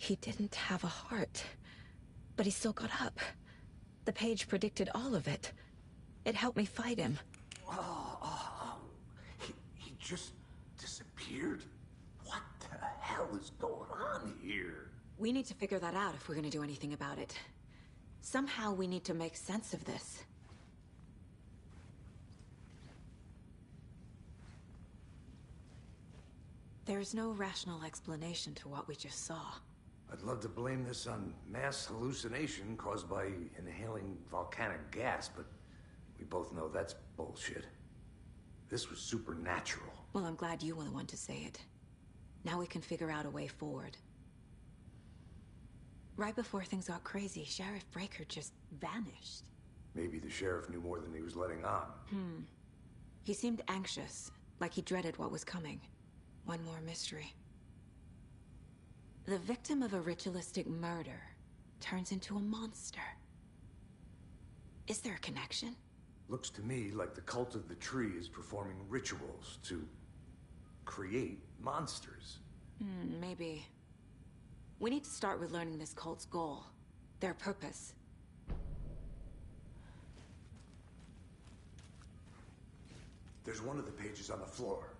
He didn't have a heart, but he still got up. The page predicted all of it. It helped me fight him. He just disappeared? What the hell is going on here? We need to figure that out if we're gonna do anything about it. Somehow we need to make sense of this. There's no rational explanation to what we just saw. I'd love to blame this on mass hallucination caused by inhaling volcanic gas, but we both know that's bullshit. This was supernatural. Well, I'm glad you were the one to say it. Now we can figure out a way forward. Right before things got crazy, Sheriff Breaker just vanished. Maybe the sheriff knew more than he was letting on. He seemed anxious, like he dreaded what was coming. One more mystery. The victim of a ritualistic murder turns into a monster. Is there a connection? Looks to me like the cult of the tree is performing rituals to create monsters. Maybe. We need to start with learning this cult's goal, their purpose. There's one of the pages on the floor.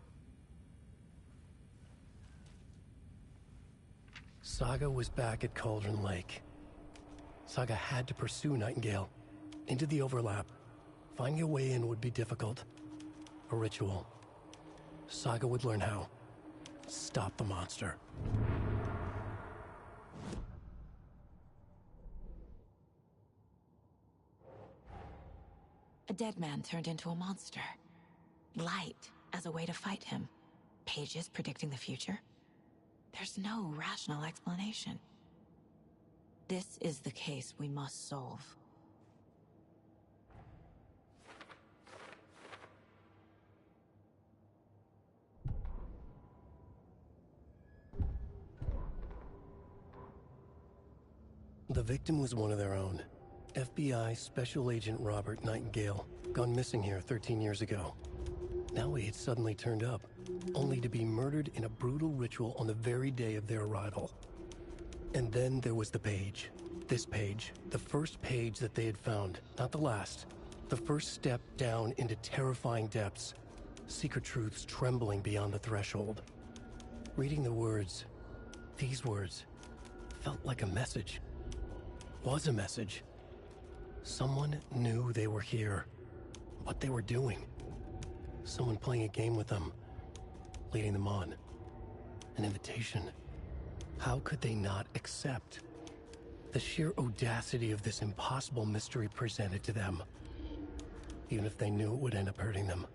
Saga was back at Cauldron Lake. Saga had to pursue Nightingale into the overlap. Finding a way in would be difficult. A ritual. Saga would learn how. Stop the monster. A dead man turned into a monster. Light as a way to fight him. Pages predicting the future. There's no rational explanation. This is the case we must solve. The victim was one of their own. FBI Special Agent Robert Nightingale, gone missing here 13 years ago. Now he had suddenly turned up, only to be murdered in a brutal ritual on the very day of their arrival. And then there was the page. This page, the first page that they had found, not the last. The first step down into terrifying depths. Secret truths trembling beyond the threshold. Reading the words, these words, felt like a message. Was a message. Someone knew they were here. What they were doing. Someone playing a game with them. Leading them on. An invitation. How could they not accept? The sheer audacity of this impossible mystery presented to them. Even if they knew it would end up hurting them.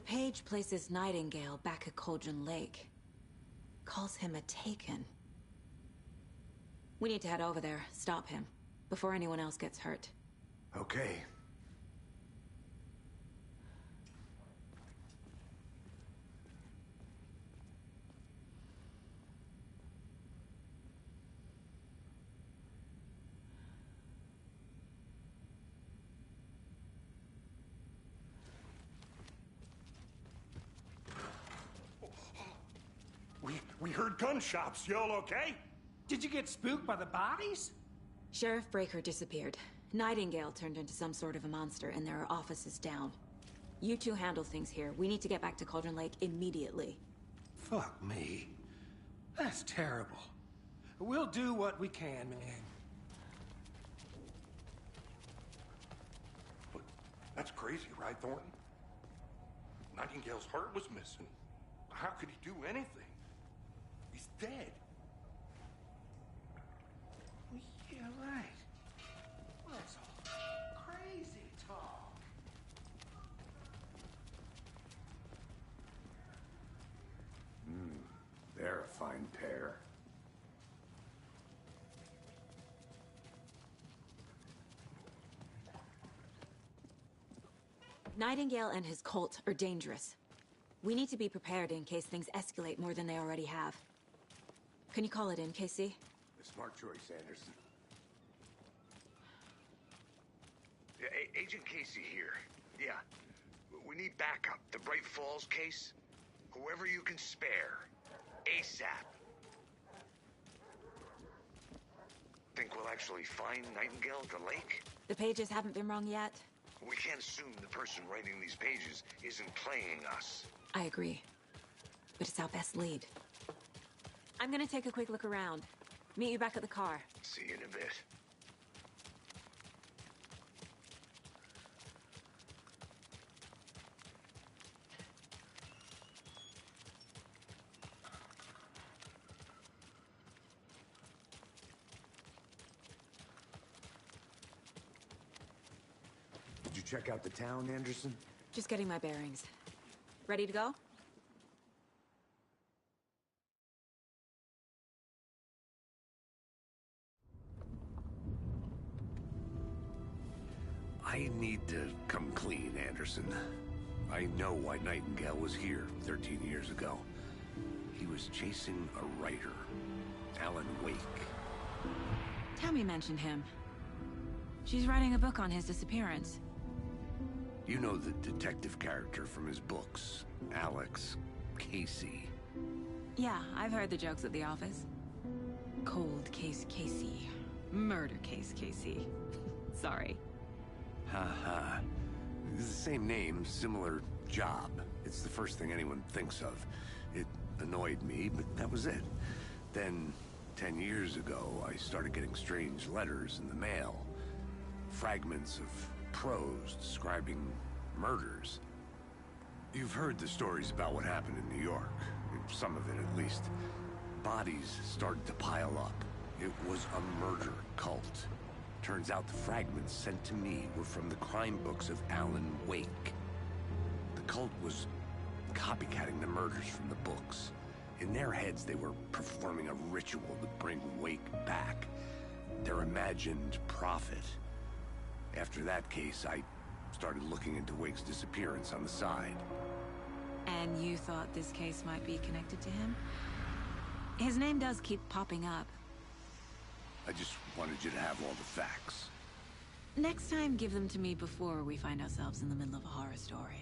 The page places Nightingale back at Cauldron Lake. Calls him a Taken. We need to head over there, stop him, before anyone else gets hurt. Okay. We heard gunshots. Y'all okay? Did you get spooked by the bodies? Sheriff Breaker disappeared. Nightingale turned into some sort of a monster, and there are offices down. You two handle things here. We need to get back to Cauldron Lake immediately. Fuck me. That's terrible. We'll do what we can, man. But that's crazy, right, Thornton? Nightingale's heart was missing. How could he do anything? He's dead. Yeah, right. That's all crazy talk. They're a fine pair. Nightingale and his cult are dangerous. We need to be prepared in case things escalate more than they already have. Can you call it in, Casey? A smart choice, Anderson. Yeah, Agent Casey here. Yeah. We need backup. The Bright Falls case. Whoever you can spare. ASAP. Think we'll actually find Nightingale at the lake? The pages haven't been wrong yet. We can't assume the person writing these pages isn't playing us. I agree. But it's our best lead. I'm gonna take a quick look around. Meet you back at the car. See you in a bit. Did you check out the town, Anderson? Just getting my bearings. Ready to go? I need to come clean, Anderson. I know why Nightingale was here 13 years ago. He was chasing a writer, Alan Wake. Tammy mentioned him. She's writing a book on his disappearance. You know the detective character from his books, Alex Casey. Yeah, I've heard the jokes at the office. Cold case Casey. Murder case Casey. Sorry. Ha. It's the same name, similar job. It's the first thing anyone thinks of. It annoyed me, but that was it. Then, 10 years ago, I started getting strange letters in the mail. Fragments of prose describing murders. You've heard the stories about what happened in New York. Some of it, at least. Bodies started to pile up. It was a murder cult. Turns out the fragments sent to me were from the crime books of Alan Wake. The cult was copycatting the murders from the books. In their heads, they were performing a ritual to bring Wake back. Their imagined prophet. After that case, I started looking into Wake's disappearance on the side. And you thought this case might be connected to him? His name does keep popping up. I just wanted you to have all the facts. Next time, give them to me before we find ourselves in the middle of a horror story.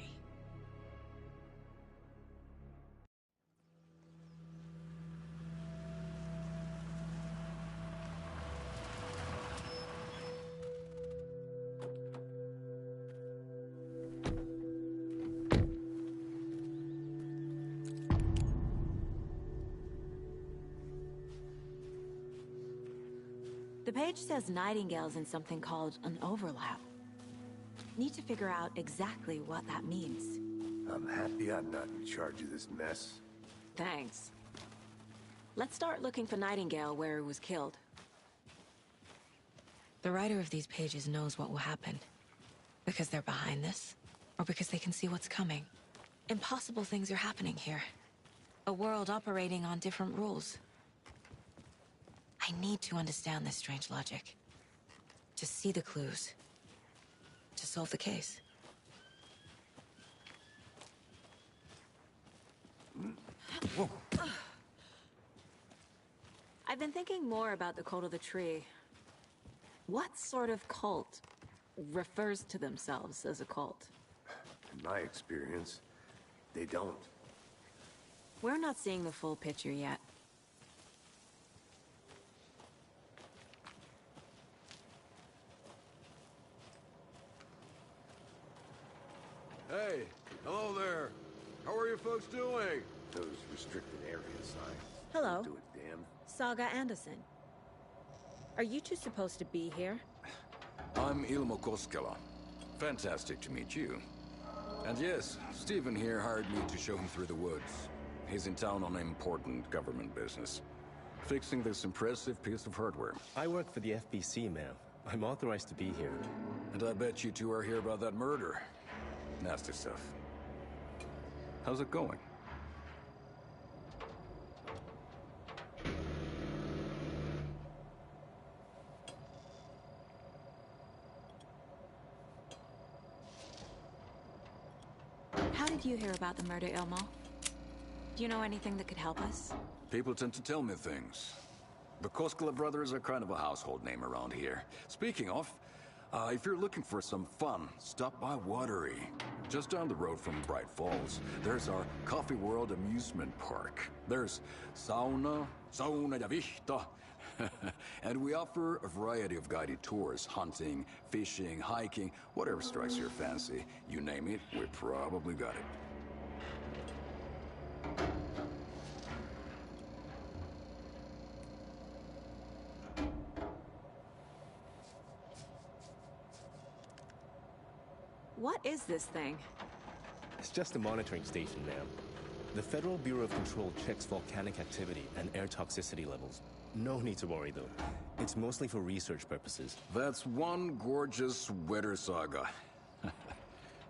The page says Nightingale's in something called an overlap. Need to figure out exactly what that means. I'm happy I'm not in charge of this mess. Thanks. Let's start looking for Nightingale where he was killed. The writer of these pages knows what will happen. Because they're behind this, or because they can see what's coming. Impossible things are happening here. A world operating on different rules. I need to understand this strange logic. To see the clues. To solve the case. Whoa. I've been thinking more about the cult of the tree. What sort of cult refers to themselves as a cult? In my experience, they don't. We're not seeing the full picture yet. Hey, hello there. How are you folks doing? Those restricted area signs. Hello. Do it, damn. Saga Anderson. Are you two supposed to be here? I'm Ilmo Koskela. Fantastic to meet you. And yes, Stephen here hired me to show him through the woods. He's in town on important government business. Fixing this impressive piece of hardware. I work for the FBC, ma'am. I'm authorized to be here. And I bet you two are here about that murder. Nasty stuff. How's it going? How did you hear about the murder, Ilmo? Do you know anything that could help us? People tend to tell me things. The Koskela brothers are kind of a household name around here. Speaking of, if you're looking for some fun, stop by Watery. Just down the road from Bright Falls, there's our Coffee World amusement park. There's sauna ja vihta. And we offer a variety of guided tours, hunting, fishing, hiking, whatever strikes your fancy. You name it, we probably got it. What is this thing? It's just a monitoring station, ma'am. The Federal Bureau of Control checks volcanic activity and air toxicity levels. No need to worry, though. It's mostly for research purposes. That's one gorgeous weather saga.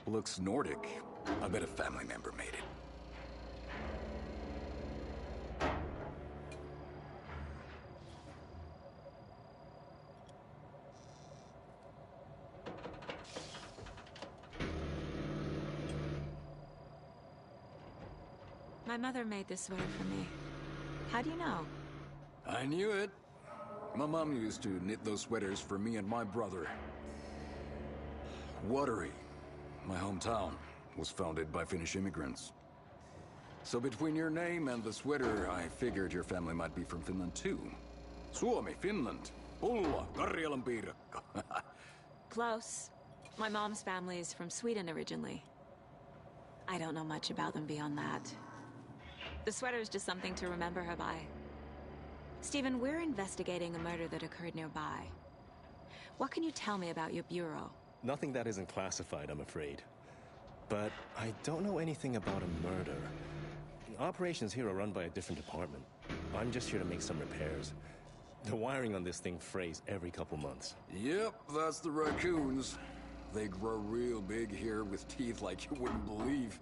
Looks Nordic. I bet a family member made it. My mother made this sweater for me. How do you know? I knew it. My mom used to knit those sweaters for me and my brother. Watery, my hometown, was founded by Finnish immigrants. So between your name and the sweater, I figured your family might be from Finland too. Suomi, Finland. Pulla, Karjalan piirakka. Close. My mom's family is from Sweden originally. I don't know much about them beyond that. The sweater is just something to remember her by. Stephen, we're investigating a murder that occurred nearby. What can you tell me about your bureau? Nothing that isn't classified, I'm afraid. But I don't know anything about a murder. Operations here are run by a different department. I'm just here to make some repairs. The wiring on this thing frays every couple months. Yep, that's the raccoons. They grow real big here with teeth like you wouldn't believe.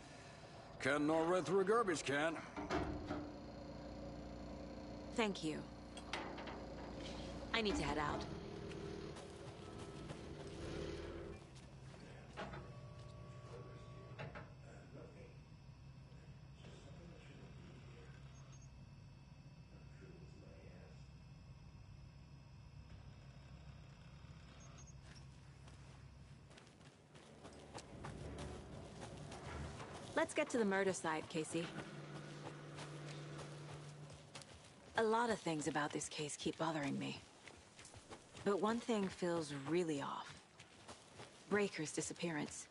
Can't gnaw right through a garbage can. Thank you. I need to head out. Let's get to the murder site, Casey. A lot of things about this case keep bothering me. But one thing feels really off. Breaker's disappearance.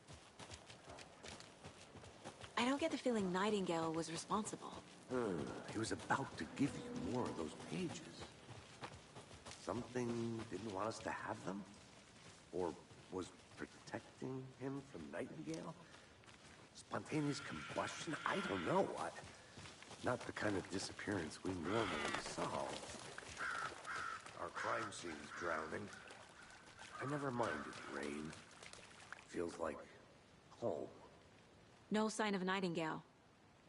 I don't get the feeling Nightingale was responsible. He was about to give you more of those pages. Something didn't want us to have them? Or was protecting him from Nightingale? Spontaneous combustion? I don't know. Not the kind of disappearance we normally solve. Our crime scene's drowning. I never minded rain. Feels like home. No sign of Nightingale.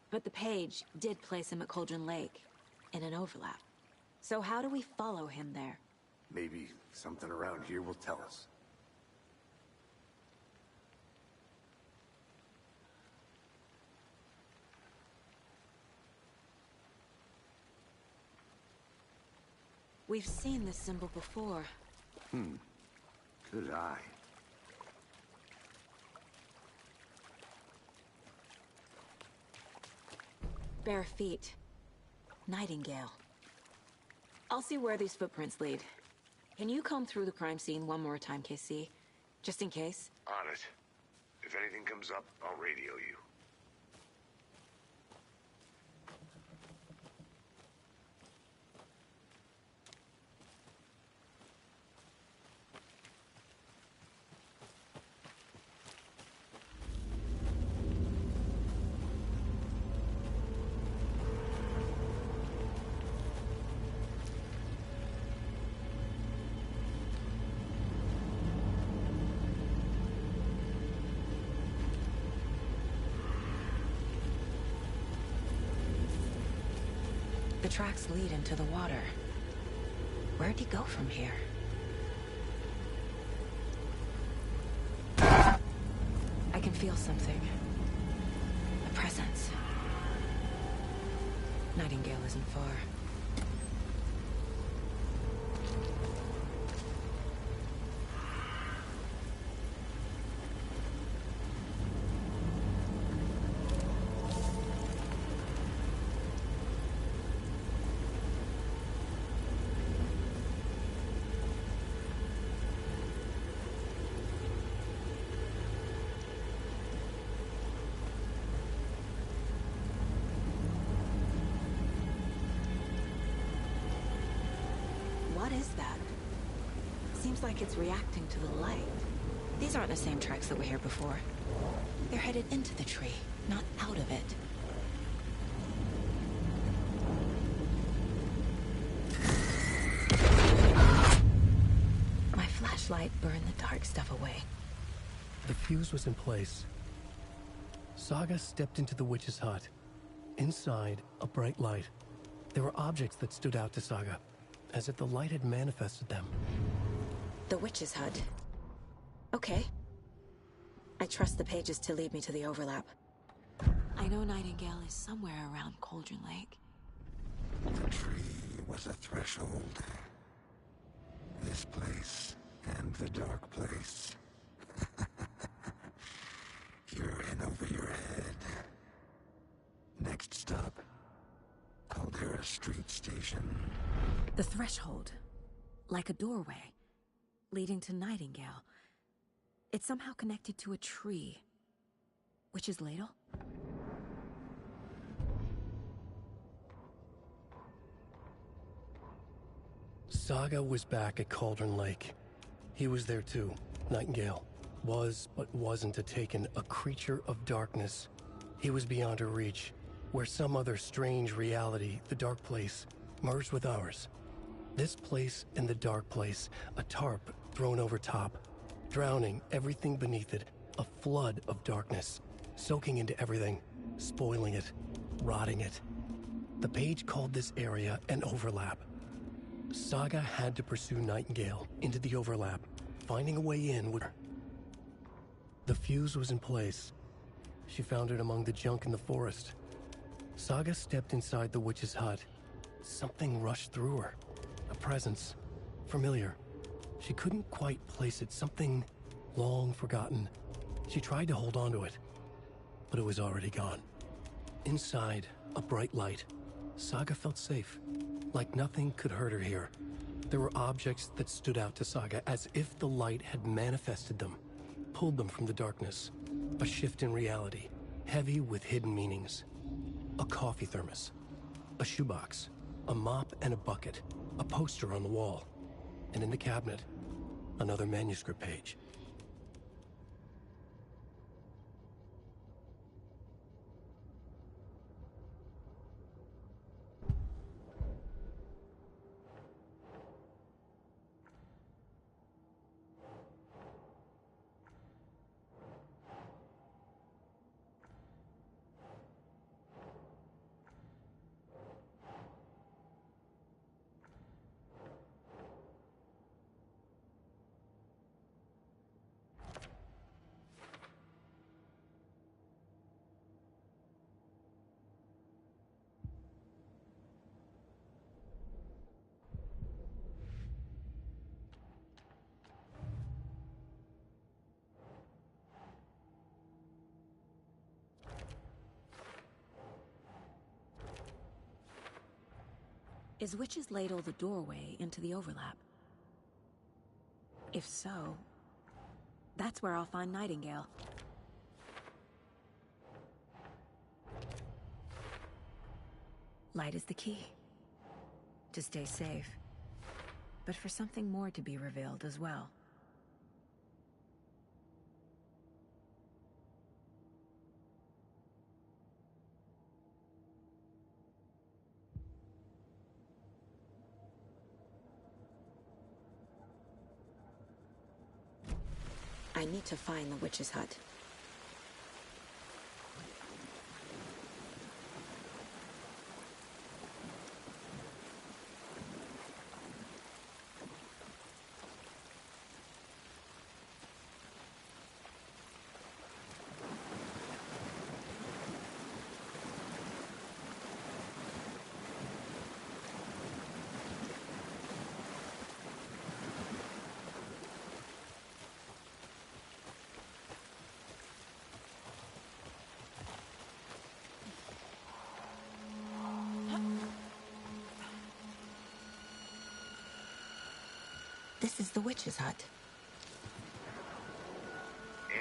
But the page did place him at Cauldron Lake, in an overlap. So how do we follow him there? Maybe something around here will tell us. We've seen this symbol before. Good eye. Bare feet. Nightingale. I'll see where these footprints lead. Can you comb through the crime scene one more time, KC? Just in case? On it. If anything comes up, I'll radio you. The tracks lead into the water. Where'd he go from here? I can feel something. A presence. Nightingale isn't far. What is that? Seems like it's reacting to the light. These aren't the same tracks that were here before. They're headed into the tree, not out of it. My flashlight burned the dark stuff away. The fuse was in place. Saga stepped into the witch's hut. Inside, a bright light. There were objects that stood out to Saga, as if the light had manifested them. The witch's hut. Okay. I trust the pages to lead me to the overlap. I know Nightingale is somewhere around Cauldron Lake. The tree was a threshold. This place and the dark place. You're in over your head. Next stop, Caldera Street Station. The threshold. Like a doorway. Leading to Nightingale. It's somehow connected to a tree. Witch's ladle? Saga was back at Cauldron Lake. He was there too, Nightingale. Was, but wasn't a Taken, a creature of darkness. He was beyond her reach, where some other strange reality, the dark place, merged with ours. This place and the dark place, a tarp thrown over top, drowning everything beneath it, a flood of darkness, soaking into everything, spoiling it, rotting it. The page called this area an overlap. Saga had to pursue Nightingale into the overlap, finding a way in would. The fuse was in place. She found it among the junk in the forest. Saga stepped inside the witch's hut. Something rushed through her. A presence. Familiar. She couldn't quite place it. Something long forgotten. She tried to hold on to it, but it was already gone. Inside, a bright light. Saga felt safe. Like nothing could hurt her here. There were objects that stood out to Saga as if the light had manifested them, pulled them from the darkness. A shift in reality, heavy with hidden meanings. A coffee thermos, a shoebox, a mop and a bucket, a poster on the wall, and in the cabinet, another manuscript page. Is Witch's Ladle the doorway into the overlap? If so, that's where I'll find Nightingale. Light is the key. To stay safe. But for something more to be revealed as well. I need to find the witch's hut. This is the witch's hut.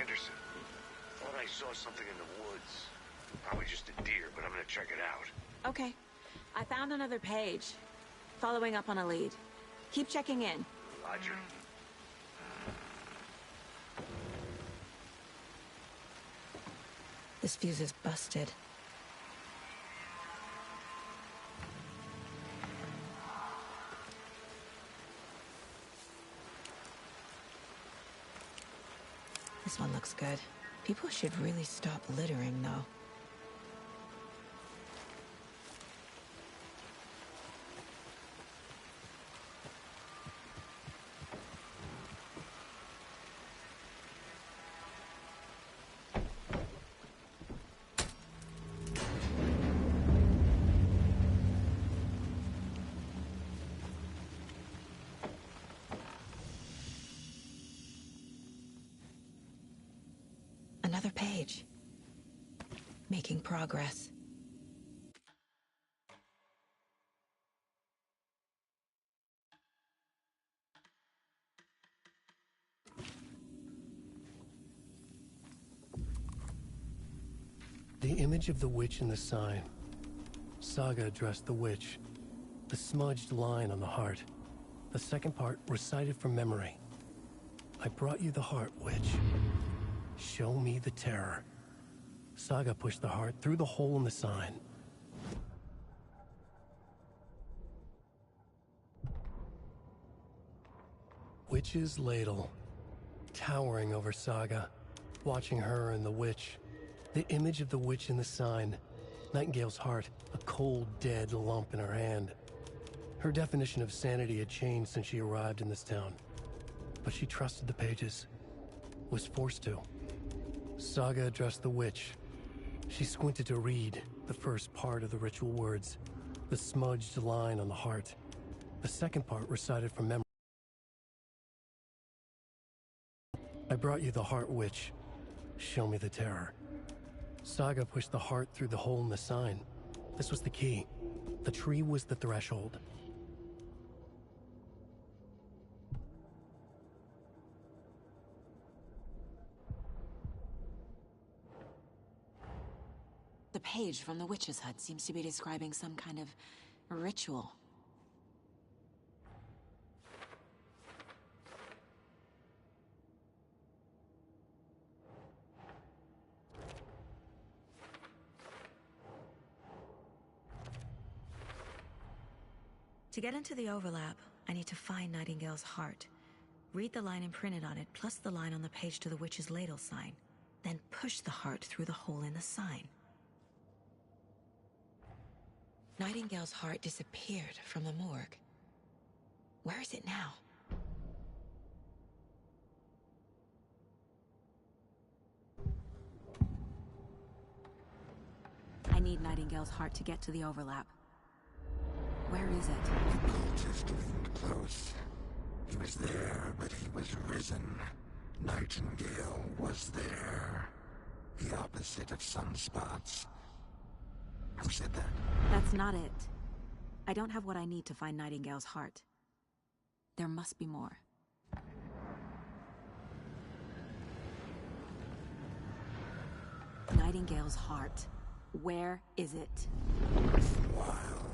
Anderson, thought I saw something in the woods. Probably just a deer, but I'm gonna check it out. Okay. I found another page. Following up on a lead. Keep checking in. Roger. This fuse is busted. This one looks good. People should really stop littering, though. Another page. Making progress. The image of the witch in the sign. Saga addressed the witch. The smudged line on the heart. The second part recited from memory. I brought you the heart, witch. Show me the terror. Saga pushed the heart through the hole in the sign. Witch's Ladle. Towering over Saga. Watching her and the witch. The image of the witch in the sign. Nightingale's heart, a cold, dead lump in her hand. Her definition of sanity had changed since she arrived in this town. But she trusted the pages. Was forced to. Saga addressed the witch. She squinted to read the first part of the ritual words, the smudged line on the heart. The second part recited from memory. I brought you the heart, witch. Show me the terror. Saga pushed the heart through the hole in the sign. This was the key. The tree was the threshold. The page from the witch's hut seems to be describing some kind of ritual. To get into the overlap, I need to find Nightingale's heart. Read the line imprinted on it, plus the line on the page to the witch's ladle sign. Then push the heart through the hole in the sign. Nightingale's heart disappeared from the morgue. Where is it now? I need Nightingale's heart to get to the overlap. Where is it? The cultist leaned close. He was there, but he was risen. Nightingale was there. The opposite of sunspots. Who said that? That's not it. I don't have what I need to find Nightingale's heart. There must be more. Nightingale's heart. Where is it? For a while,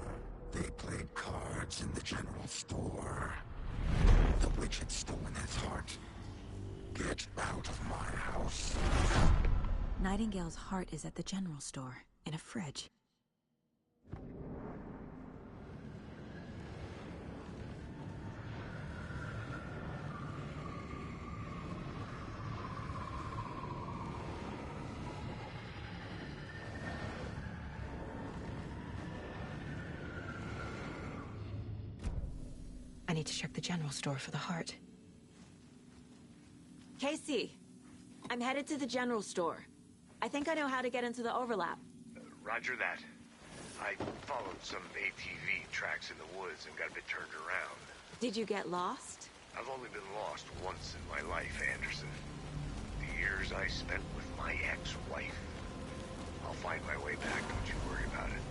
they played cards in the general store. The witch had stolen his heart. Get out of my house. Nightingale's heart is at the general store, in a fridge. I need to check the general store for the heart. Casey, I'm headed to the general store. I think I know how to get into the overlap. Roger that. I followed some ATV tracks in the woods and got a bit turned around. Did you get lost? I've only been lost once in my life, Anderson. The years I spent with my ex-wife. I'll find my way back, don't you worry about it.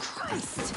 Christ!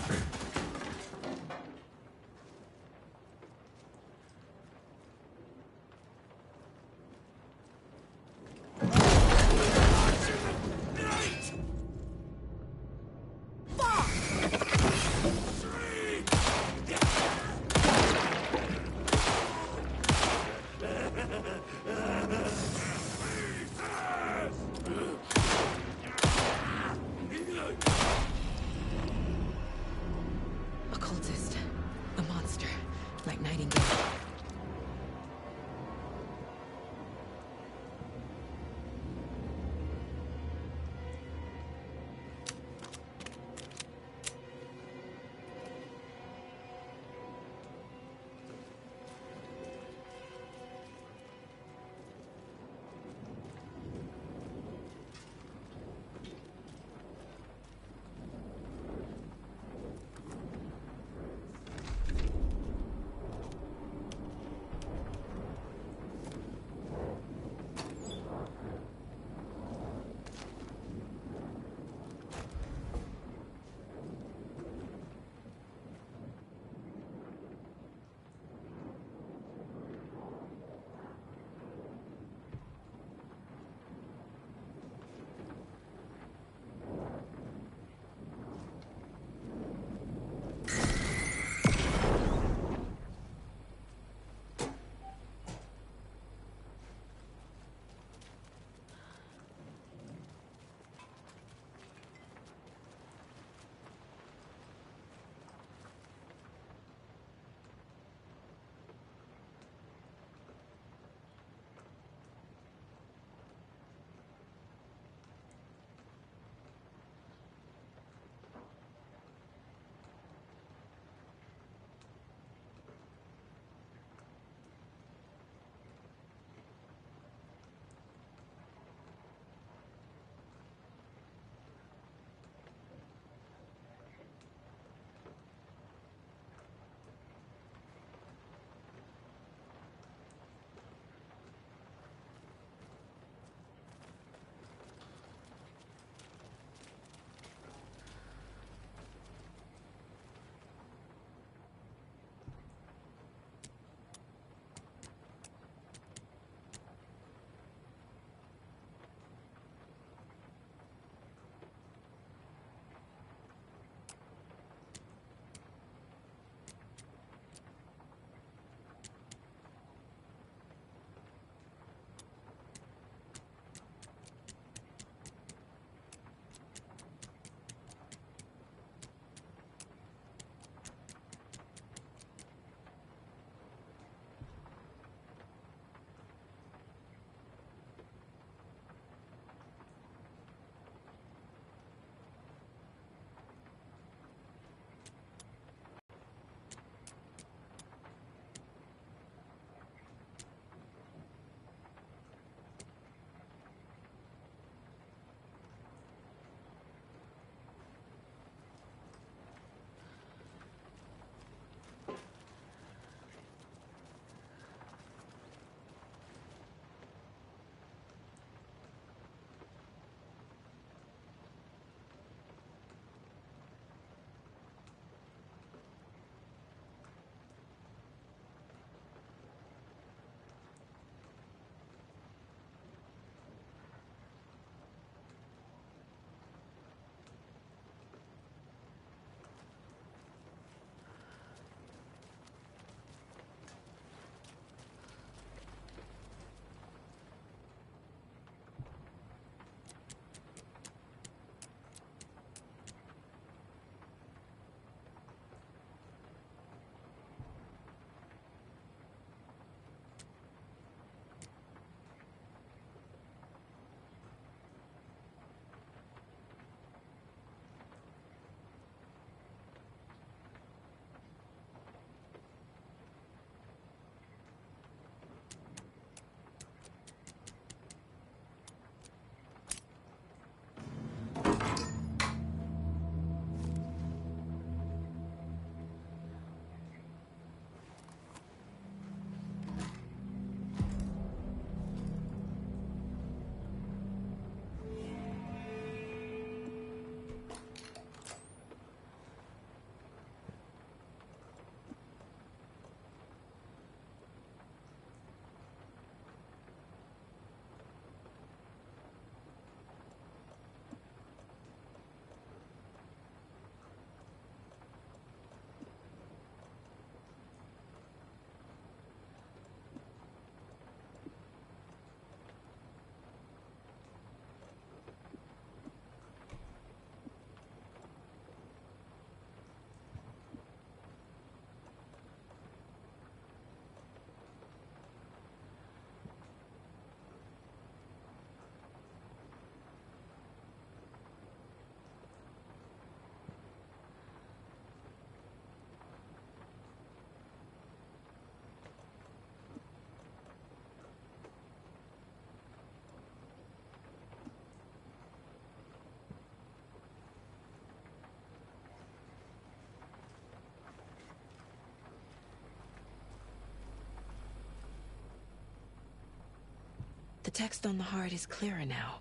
The text on the heart is clearer now.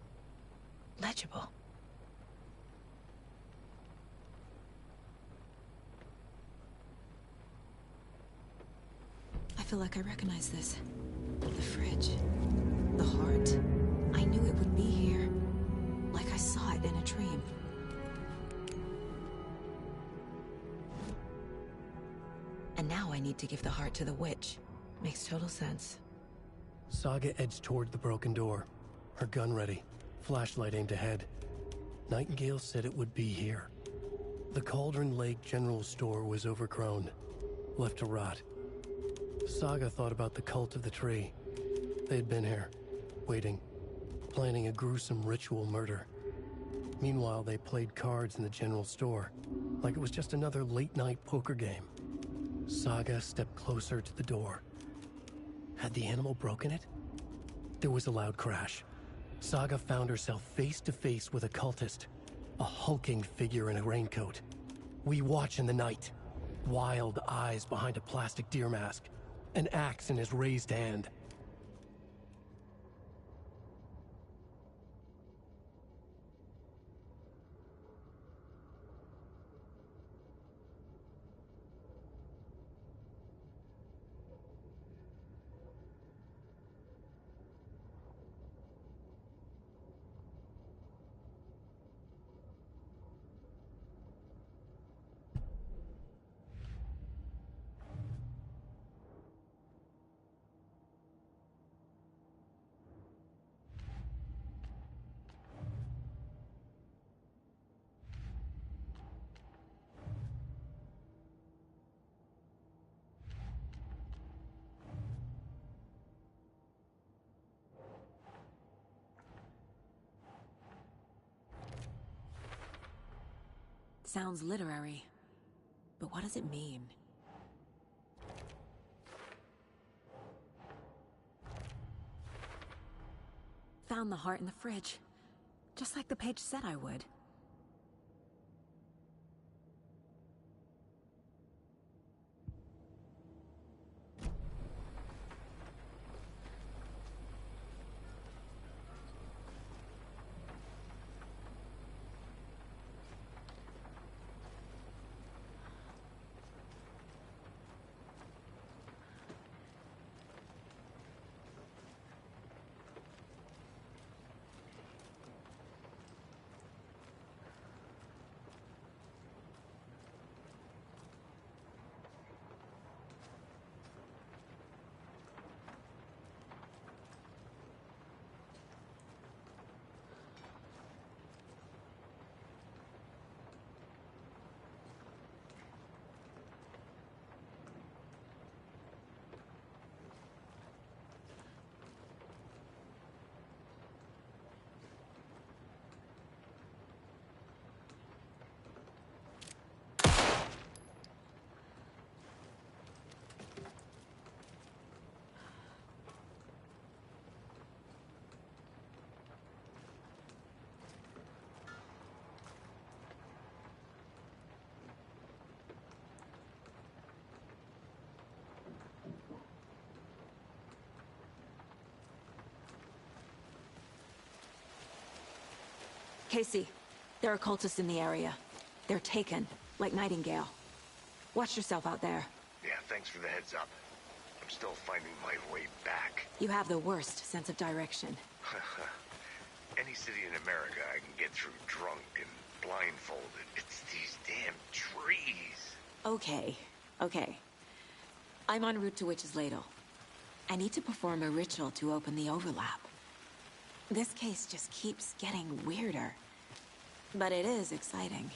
Legible. I feel like I recognize this. The fridge. The heart. I knew it would be here. Like I saw it in a dream. And now I need to give the heart to the witch. Makes total sense. Saga edged toward the broken door, her gun ready, flashlight aimed ahead. Nightingale said it would be here. The Cauldron Lake General Store was overgrown, left to rot. Saga thought about the cult of the tree. They had been here, waiting, planning a gruesome ritual murder. Meanwhile, they played cards in the general store, like it was just another late-night poker game. Saga stepped closer to the door. Had the animal broken it? There was a loud crash. Saga found herself face to face with a cultist, a hulking figure in a raincoat. We watch in the night. Wild eyes behind a plastic deer mask, an axe in his raised hand. Sounds literary. But what does it mean? Found the heart in the fridge. Just like the page said I would. Casey, there are cultists in the area. They're taken, like Nightingale. Watch yourself out there. Yeah, thanks for the heads up. I'm still finding my way back. You have the worst sense of direction. Any city in America I can get through drunk and blindfolded. It's these damn trees. Okay. I'm en route to Witch's Ladle. I need to perform a ritual to open the overlap. This case just keeps getting weirder. But it is exciting.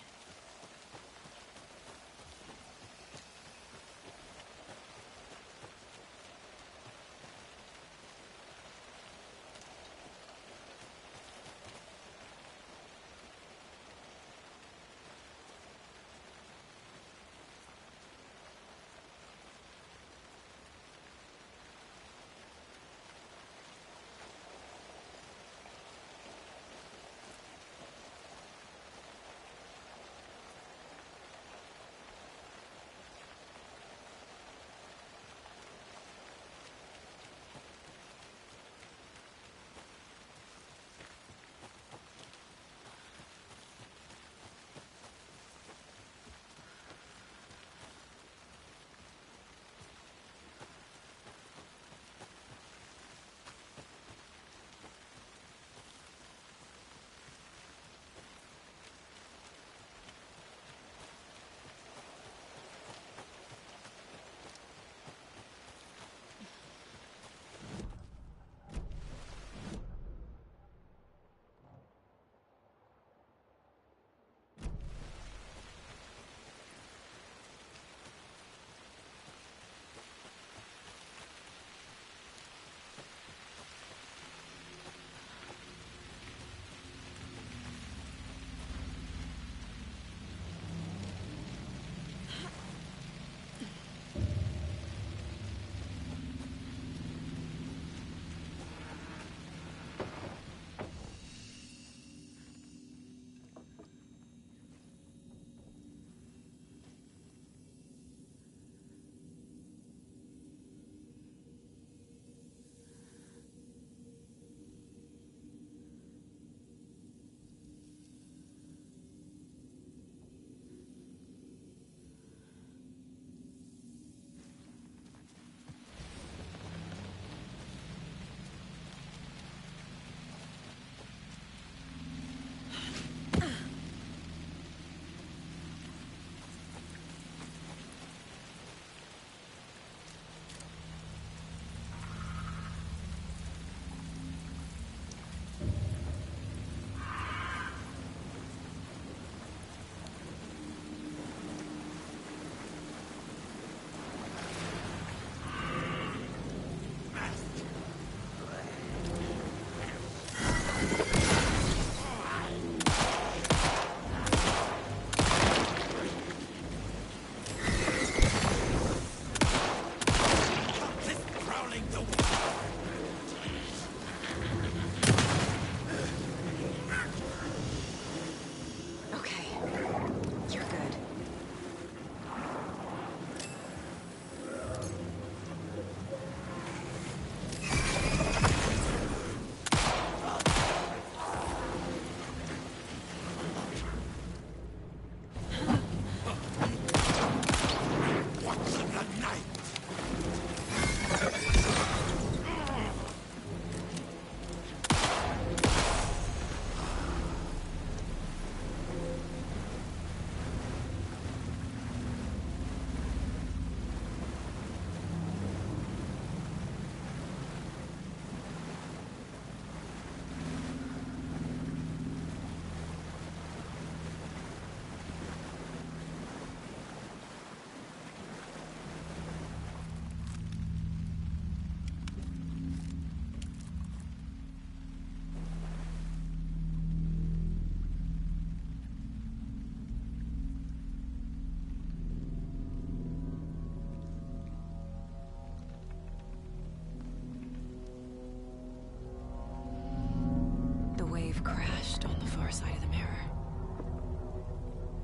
crashed on the far side of the mirror.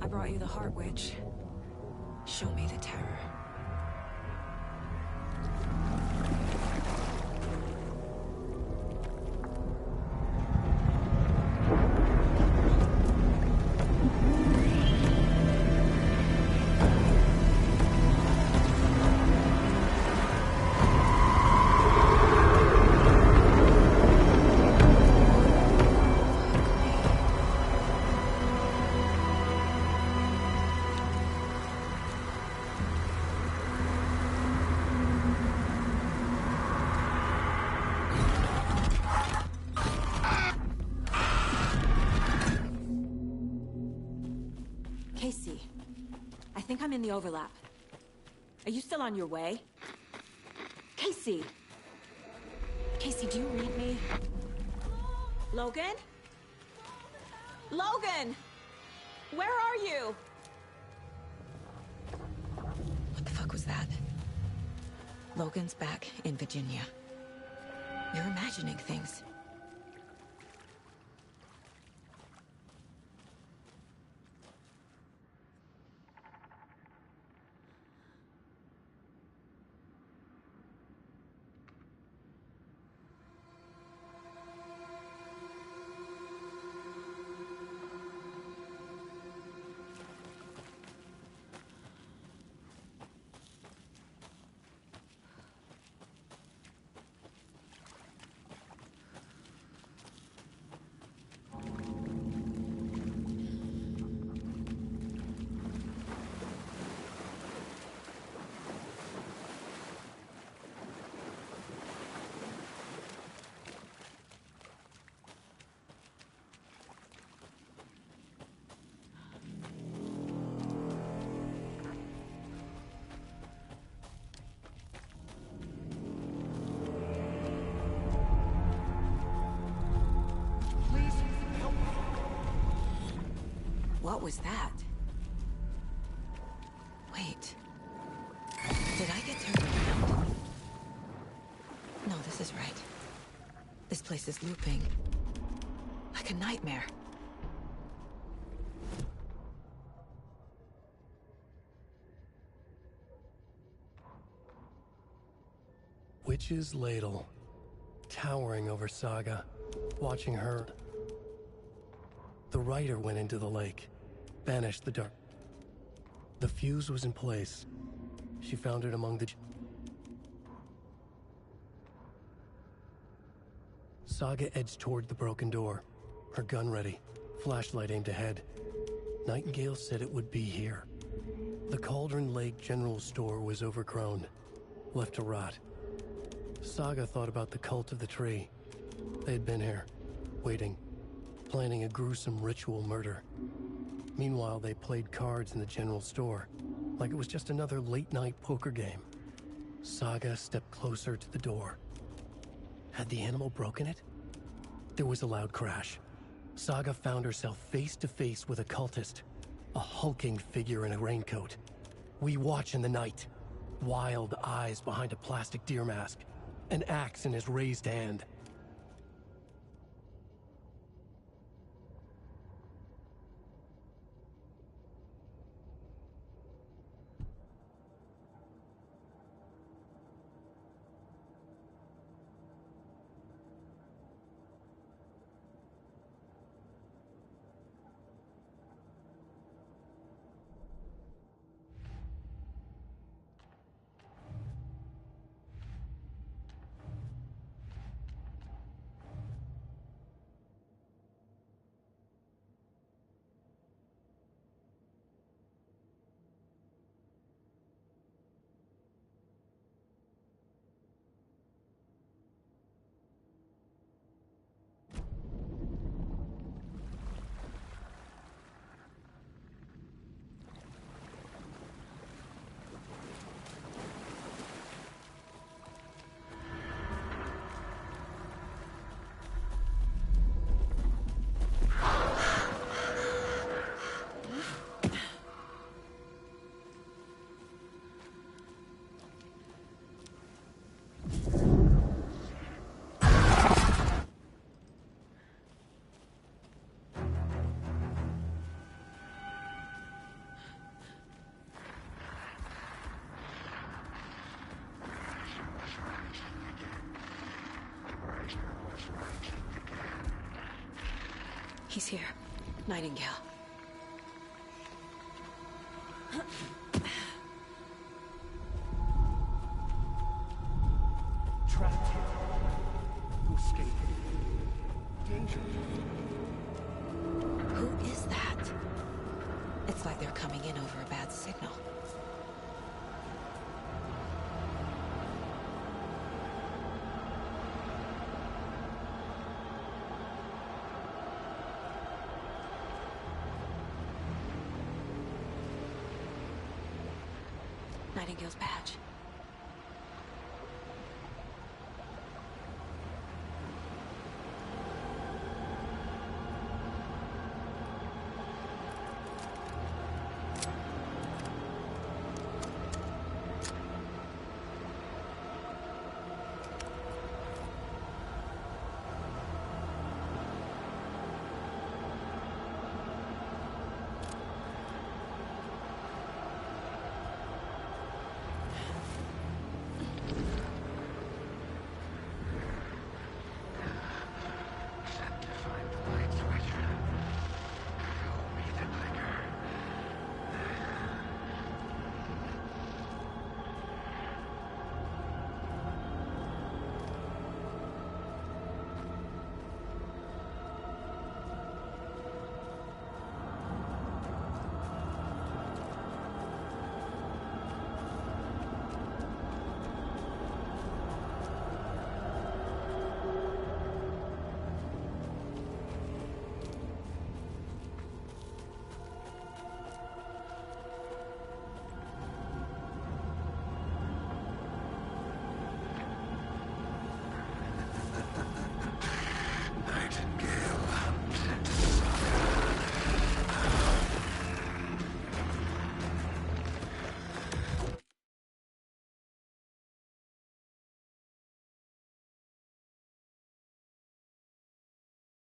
I brought you the Heart Witch. Show me the terror. Casey, I think I'm in the overlap. Are you still on your way? Casey! Casey, do you read me? Logan? Logan! Where are you? What the fuck was that? Logan's back in Virginia. You're imagining things. What was that? Wait. Did I get turned around? No, this is right. This place is looping. Like a nightmare. Witch's Ladle. Towering over Saga. Watching her. The writer went into the lake. Banished the dark. The fuse was in place. She found it among the... Saga edged toward the broken door. Her gun ready. Flashlight aimed ahead. Nightingale said it would be here. The Cauldron Lake General Store was overgrown. Left to rot. Saga thought about the cult of the tree. They had been here. Waiting. Planning a gruesome ritual murder. Meanwhile, they played cards in the general store, like it was just another late-night poker game. Saga stepped closer to the door. Had the animal broken it? There was a loud crash. Saga found herself face to face with a cultist, a hulking figure in a raincoat. We watch in the night. Wild eyes behind a plastic deer mask, an axe in his raised hand. He's here. Nightingale. Trapped here. Who escaped? Danger. Who is that? It's like they're coming in over a bad signal. Nightingale's badge.